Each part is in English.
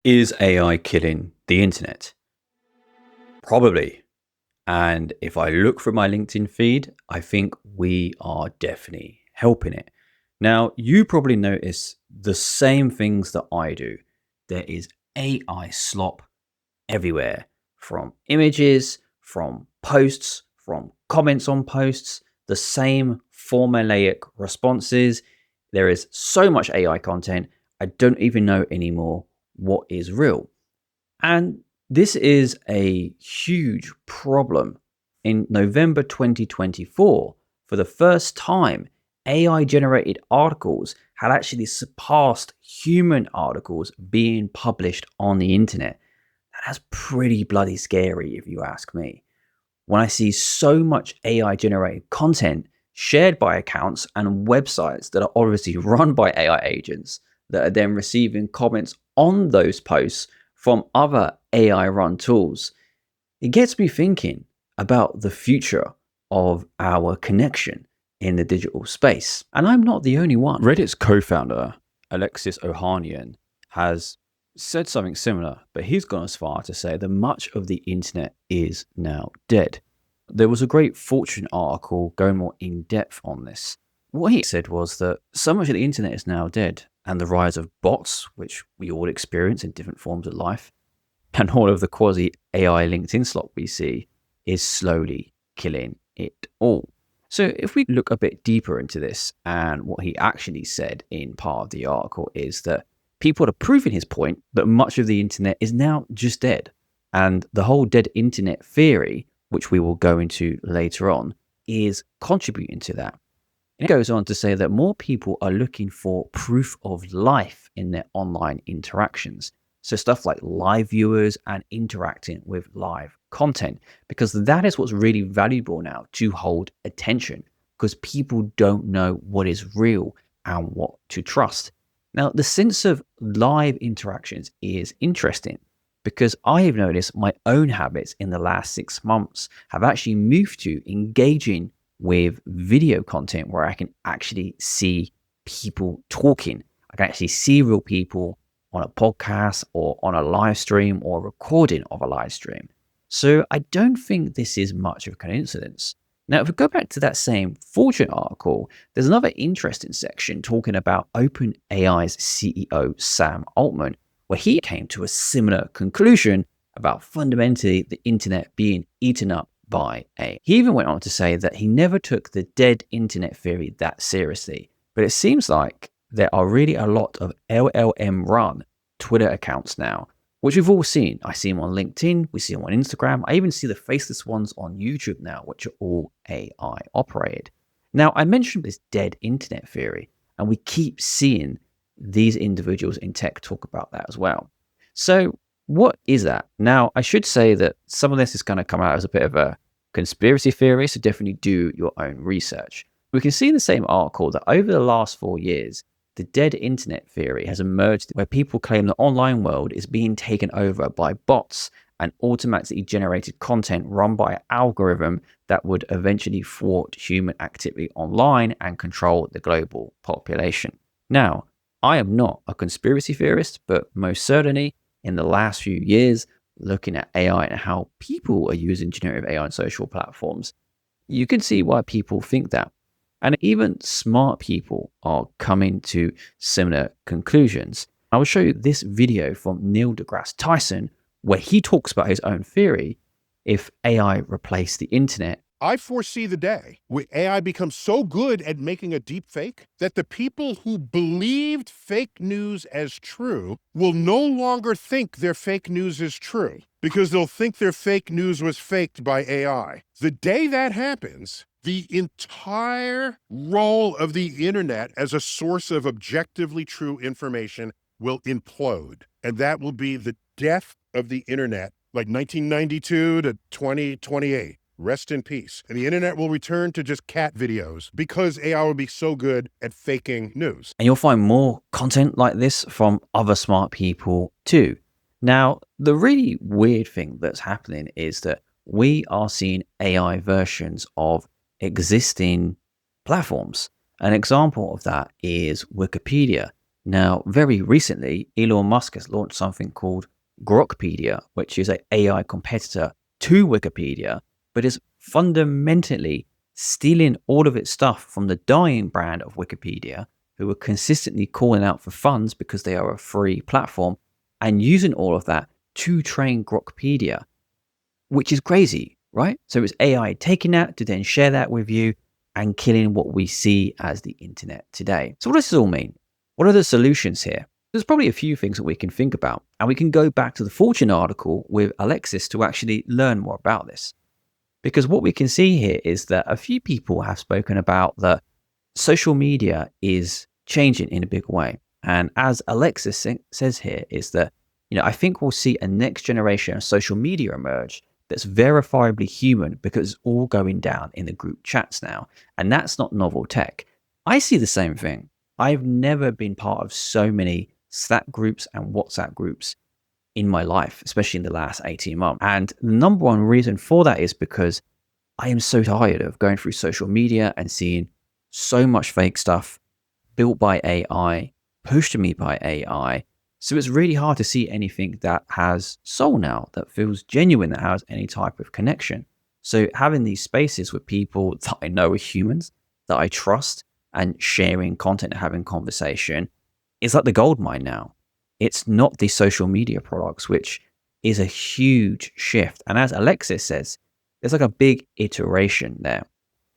Is AI killing the internet? Probably. And if I look through my LinkedIn feed, I think we are definitely helping it. Now, you probably notice the same things that I do. There is AI slop everywhere, from images, from posts, from comments on posts, the same formulaic responses. There is so much AI content, I don't even know anymore what is real. And this is a huge problem. In November 2024, for the first time, AI generated articles had actually surpassed human articles being published on the internet. That's pretty bloody scary, if you ask me. When I see so much AI generated content shared by accounts and websites that are obviously run by AI agents that are then receiving comments on those posts from other AI run tools, it gets me thinking about the future of our connection in the digital space. And I'm not the only one. Reddit's co founder, Alexis Ohanian, has said something similar, but he's gone as far to say that much of the internet is now dead. There was a great Fortune article going more in depth on this. What he said was that so much of the internet is now dead, and the rise of bots, which we all experience in different forms of life, and all of the quasi AI LinkedIn slop we see is slowly killing it all. So if we look a bit deeper into this, and what he actually said in part of the article is that people are proving his point that much of the internet is now just dead. And the whole dead internet theory, which we will go into later on, is contributing to that. It goes on to say that more people are looking for proof of life in their online interactions. So stuff like live viewers and interacting with live content, because that is what's really valuable now to hold attention, because people don't know what is real and what to trust. Now, the sense of live interactions is interesting because I have noticed my own habits in the last 6 months have actually moved to engaging with video content where I can actually see people talking. I can actually see real people on a podcast or on a live stream or a recording of a live stream. So I don't think this is much of a coincidence. Now, if we go back to that same Fortune article, there's another interesting section talking about OpenAI's CEO, Sam Altman, where he came to a similar conclusion about fundamentally the internet being eaten up by AI. He even went on to say that he never took the dead internet theory that seriously, but it seems like there are really a lot of LLM run Twitter accounts now, which we've all seen. I see them on LinkedIn, we see them on Instagram. I even see the faceless ones on YouTube now, which are all AI operated. Now, I mentioned this dead internet theory, and we keep seeing these individuals in tech talk about that as well. So what is that? Now, I should say that some of this is going to come out as a bit of a conspiracy theory, so definitely do your own research. We can see in the same article that over the last 4 years, the dead internet theory has emerged where people claim the online world is being taken over by bots and automatically generated content run by an algorithm that would eventually thwart human activity online and control the global population. Now, I am not a conspiracy theorist, but most certainly in the last few years, looking at AI and how people are using generative AI on social platforms, you can see why people think that. And even smart people are coming to similar conclusions. I will show you this video from Neil deGrasse Tyson, where he talks about his own theory if AI replaced the internet. I foresee the day where AI becomes so good at making a deep fake that the people who believed fake news as true will no longer think their fake news is true because they'll think their fake news was faked by AI. The day that happens, the entire role of the internet as a source of objectively true information will implode. And that will be the death of the internet, like 1992 to 2028. Rest in peace. And the internet will return to just cat videos because AI will be so good at faking news. And you'll find more content like this from other smart people too. Now, the really weird thing that's happening is that we are seeing AI versions of existing platforms. An example of that is Wikipedia. Now, very recently, Elon Musk has launched something called Grokpedia, which is an AI competitor to Wikipedia, but is fundamentally stealing all of its stuff from the dying brand of Wikipedia, who are consistently calling out for funds because they are a free platform, and using all of that to train Grokpedia, which is crazy, right? So it's AI taking that to then share that with you and killing what we see as the internet today. So what does this all mean? What are the solutions here? There's probably a few things that we can think about, and we can go back to the Fortune article with Alexis to actually learn more about this. Because what we can see here is that a few people have spoken about that social media is changing in a big way. And as Alexis says here, is that, I think we'll see a next generation of social media emerge that's verifiably human because it's all going down in the group chats now. And that's not novel tech. I see the same thing. I've never been part of so many Slack groups and WhatsApp groups in my life, especially in the last 18 months. And the number one reason for that is because I am so tired of going through social media and seeing so much fake stuff built by AI, pushed to me by AI. So it's really hard to see anything that has soul now, that feels genuine, that has any type of connection. So having these spaces with people that I know are humans, that I trust, and sharing content and having conversation is like the gold mine now. It's not the social media products, which is a huge shift. And as Alexis says, there's like a big iteration there.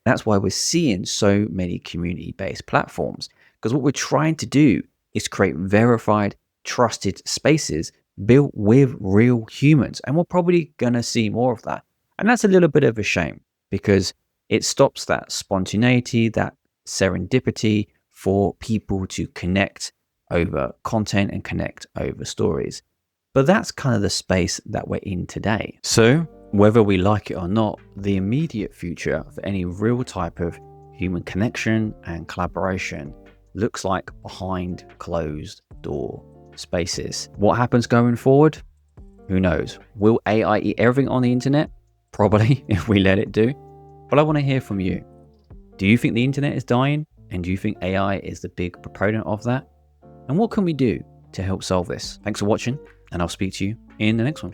That's why we're seeing so many community-based platforms, because what we're trying to do is create verified, trusted spaces built with real humans. And we're probably going to see more of that. And that's a little bit of a shame because it stops that spontaneity, that serendipity for people to connect over content and connect over stories. But that's kind of the space that we're in today. So whether we like it or not, the immediate future for any real type of human connection and collaboration looks like behind closed door spaces. What happens going forward? Who knows? Will AI eat everything on the internet? Probably, if we let it do. But I want to hear from you. Do you think the internet is dying? And do you think AI is the big proponent of that? And what can we do to help solve this? Thanks for watching, and I'll speak to you in the next one.